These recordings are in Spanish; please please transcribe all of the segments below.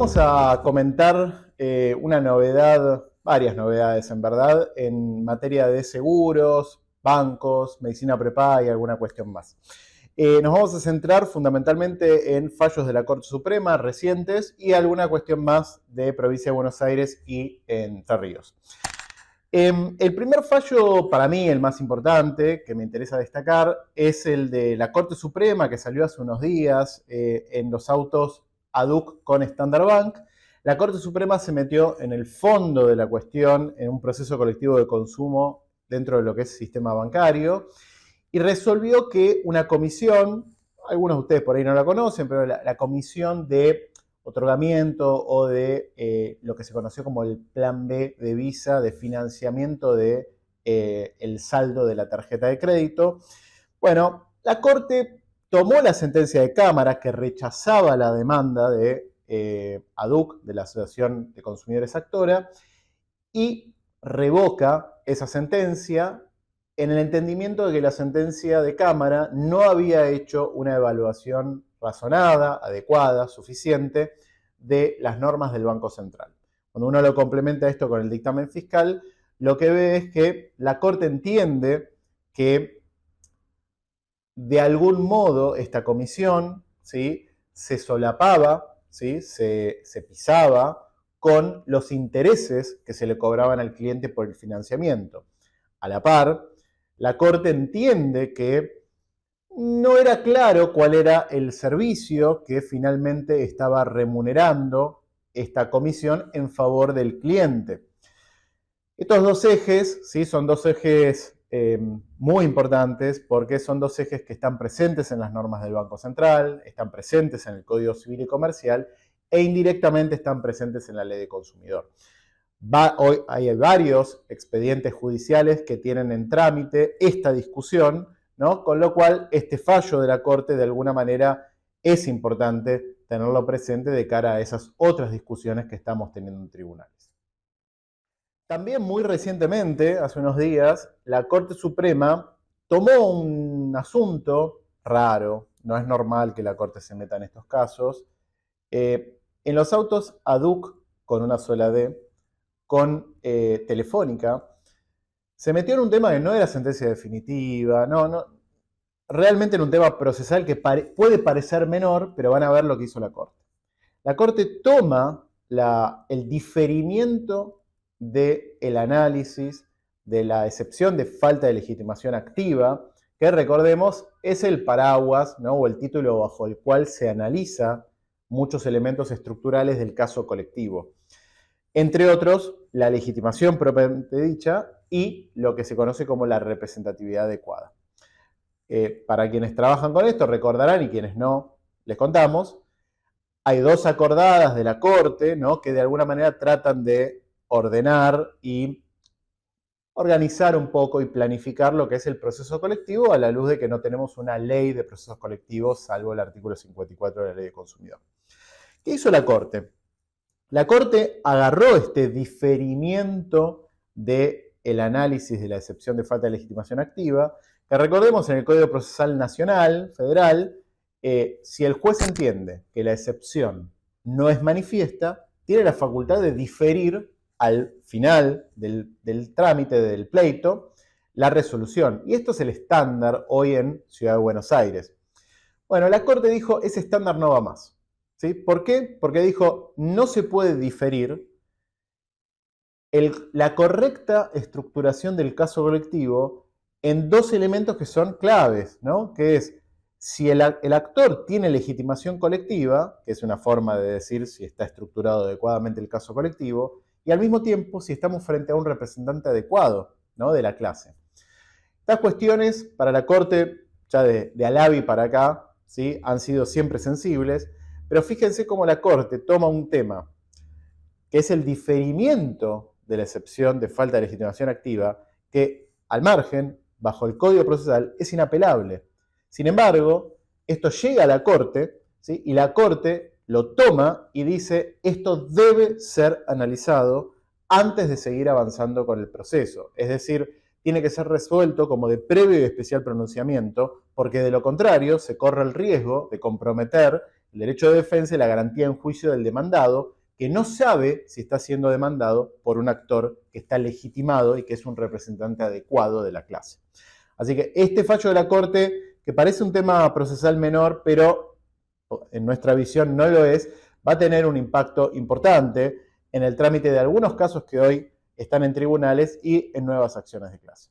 vamos a comentar una novedad, varias novedades en verdad, en materia de seguros, bancos, medicina prepaga y alguna cuestión más. Nos vamos a centrar fundamentalmente en fallos de la Corte Suprema recientes y alguna cuestión más de Provincia de Buenos Aires y Entre Ríos. El primer fallo, para mí el más importante, que me interesa destacar, es el de la Corte Suprema, que salió hace unos días en los autos ADUC con Standard Bank. La Corte Suprema se metió en el fondo de la cuestión, en un proceso colectivo de consumo dentro de lo que es el sistema bancario, y resolvió que una comisión, algunos de ustedes por ahí no la conocen, pero la comisión de otorgamiento o de lo que se conoció como el Plan B de Visa, de financiamiento de el saldo de la tarjeta de crédito. Bueno, la Corte tomó la sentencia de Cámara que rechazaba la demanda de ADUC, de la Asociación de Consumidores Actora, y revoca esa sentencia en el entendimiento de que la sentencia de Cámara no había hecho una evaluación razonada, adecuada, suficiente de las normas del Banco Central. Cuando uno lo complementa esto con el dictamen fiscal, lo que ve es que la Corte entiende que de algún modo esta comisión, ¿sí?, se solapaba, ¿sí?, se pisaba con los intereses que se le cobraban al cliente por el financiamiento. A la par, la Corte entiende que no era claro cuál era el servicio que finalmente estaba remunerando esta comisión en favor del cliente. Estos dos ejes, ¿sí?, son dos ejes muy importantes porque son dos ejes que están presentes en las normas del Banco Central, están presentes en el Código Civil y Comercial e indirectamente están presentes en la Ley de Consumidor. Hoy hay varios expedientes judiciales que tienen en trámite esta discusión, ¿no? Con lo cual este fallo de la Corte de alguna manera es importante tenerlo presente de cara a esas otras discusiones que estamos teniendo en tribunales. También muy recientemente, hace unos días, la Corte Suprema tomó un asunto raro, no es normal que la Corte se meta en estos casos, en los autos ADUC con una sola D, con Telefónica, se metió en un tema que no era sentencia definitiva, realmente en un tema procesal que puede parecer menor, pero van a ver lo que hizo la Corte. La Corte toma el diferimiento del análisis de la excepción de falta de legitimación activa, que recordemos es el paraguas, ¿no?, o el título bajo el cual se analiza muchos elementos estructurales del caso colectivo. Entre otros, la legitimación propiamente dicha y lo que se conoce como la representatividad adecuada. Para quienes trabajan con esto recordarán, y quienes no, les contamos, hay dos acordadas de la Corte, ¿no?, que de alguna manera tratan de ordenar y organizar un poco y planificar lo que es el proceso colectivo a la luz de que no tenemos una ley de procesos colectivos salvo el artículo 54 de la Ley de Consumidor. ¿Qué hizo la Corte? La Corte agarró este diferimiento del análisis de la excepción de falta de legitimación activa, que recordemos en el Código Procesal Nacional, Federal, si el juez entiende que la excepción no es manifiesta, tiene la facultad de diferir al final del trámite del pleito la resolución. Y esto es el estándar hoy en Ciudad de Buenos Aires. Bueno, la Corte dijo, ese estándar no va más. ¿Sí? ¿Por qué? Porque dijo, no se puede diferir la correcta estructuración del caso colectivo en dos elementos que son claves, ¿no? Que es, si el actor tiene legitimación colectiva, que es una forma de decir si está estructurado adecuadamente el caso colectivo, y al mismo tiempo si estamos frente a un representante adecuado, ¿no?, de la clase. Estas cuestiones para la Corte, ya de Alavi para acá, ¿sí?, han sido siempre sensibles, pero fíjense cómo la Corte toma un tema que es el diferimiento de la excepción de falta de legitimación activa, que al margen, bajo el Código Procesal, es inapelable. Sin embargo, esto llega a la Corte, ¿sí?, y la Corte lo toma y dice, esto debe ser analizado antes de seguir avanzando con el proceso. Es decir, tiene que ser resuelto como de previo y especial pronunciamiento, porque de lo contrario se corre el riesgo de comprometer el derecho de defensa y la garantía en juicio del demandado, que no sabe si está siendo demandado por un actor que está legitimado y que es un representante adecuado de la clase. Así que este fallo de la Corte, que parece un tema procesal menor, pero en nuestra visión no lo es, va a tener un impacto importante en el trámite de algunos casos que hoy están en tribunales y en nuevas acciones de clase.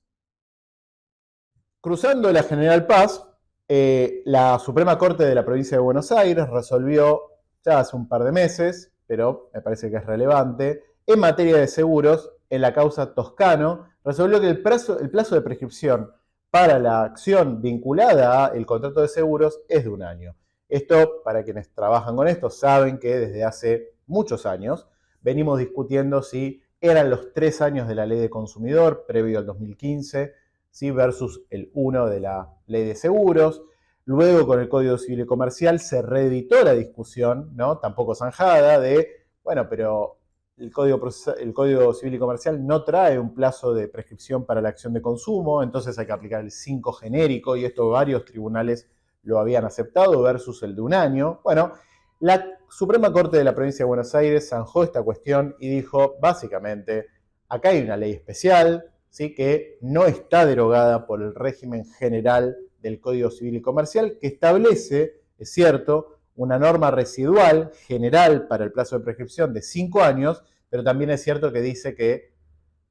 Cruzando la General Paz, la Suprema Corte de la Provincia de Buenos Aires resolvió ya hace un par de meses, pero me parece que es relevante, en materia de seguros, en la causa Toscano, resolvió que el plazo de prescripción para la acción vinculada al contrato de seguros es de un año. Esto, para quienes trabajan con esto, saben que desde hace muchos años venimos discutiendo si eran los 3 años de la ley de consumidor, previo al 2015, ¿sí? Versus el 1 de la ley de seguros. Luego, con el Código Civil y Comercial, se reeditó la discusión, ¿no? Tampoco zanjada, de, bueno, pero el Código Civil y Comercial no trae un plazo de prescripción para la acción de consumo, entonces hay que aplicar el 5 genérico, y esto varios tribunales lo habían aceptado, versus el de un año. Bueno, la Suprema Corte de la Provincia de Buenos Aires zanjó esta cuestión y dijo, básicamente, acá hay una ley especial, ¿sí? Que no está derogada por el régimen general del Código Civil y Comercial, que establece, es cierto, una norma residual general para el plazo de prescripción de 5 años, pero también es cierto que dice que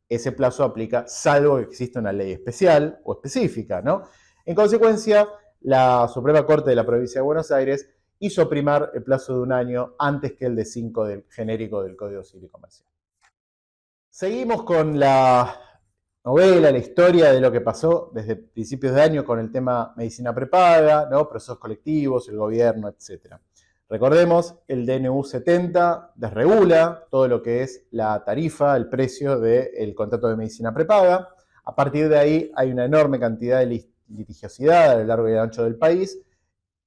ese plazo aplica salvo que exista una ley especial o específica, ¿no? En consecuencia, la Suprema Corte de la Provincia de Buenos Aires hizo primar el plazo de un año antes que el de 5 del genérico del Código Civil y Comercial. Seguimos con la novela, la historia de lo que pasó desde principios de año con el tema medicina prepaga, ¿no? Procesos colectivos, el gobierno, etc. Recordemos, el DNU 70 desregula todo lo que es la tarifa, el precio del contrato de medicina prepaga. A partir de ahí hay una enorme cantidad de litigiosidad a lo largo y ancho del país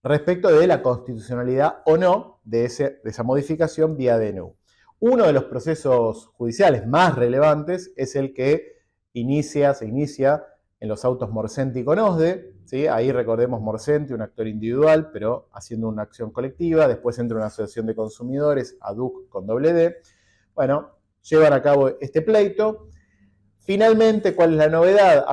respecto de la constitucionalidad o no de esa modificación vía DNU. Uno de los procesos judiciales más relevantes es el que se inicia en los autos Morsenti y Conosde, ¿sí? Ahí recordemos Morsenti, un actor individual, pero haciendo una acción colectiva. Después entra una asociación de consumidores, ADUC con doble D. Bueno, llevan a cabo este pleito. Finalmente, ¿cuál es la novedad?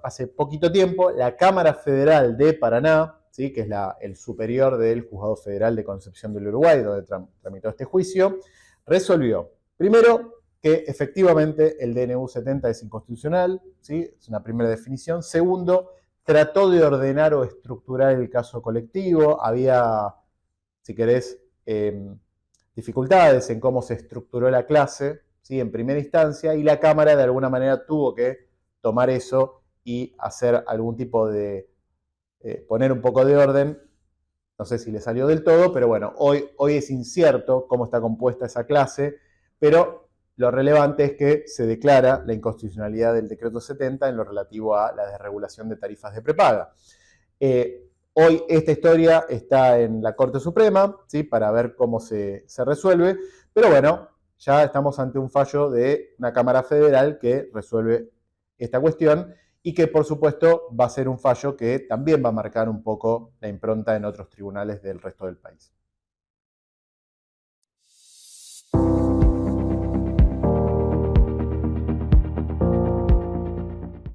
Hace poquito tiempo, la Cámara Federal de Paraná, ¿sí? Que es el superior del Juzgado Federal de Concepción del Uruguay, donde tramitó este juicio, resolvió, primero, que efectivamente el DNU 70 es inconstitucional, ¿sí? Es una primera definición. Segundo, trató de ordenar o estructurar el caso colectivo. Había, si querés, dificultades en cómo se estructuró la clase, ¿sí? En primera instancia, y la Cámara de alguna manera tuvo que tomar eso y hacer algún tipo de, poner un poco de orden. No sé si le salió del todo, pero bueno, hoy es incierto cómo está compuesta esa clase, pero lo relevante es que se declara la inconstitucionalidad del decreto 70 en lo relativo a la desregulación de tarifas de prepaga. Hoy esta historia está en la Corte Suprema, ¿sí? Para ver cómo se resuelve, pero bueno, ya estamos ante un fallo de una Cámara Federal que resuelve esta cuestión y que por supuesto va a ser un fallo que también va a marcar un poco la impronta en otros tribunales del resto del país.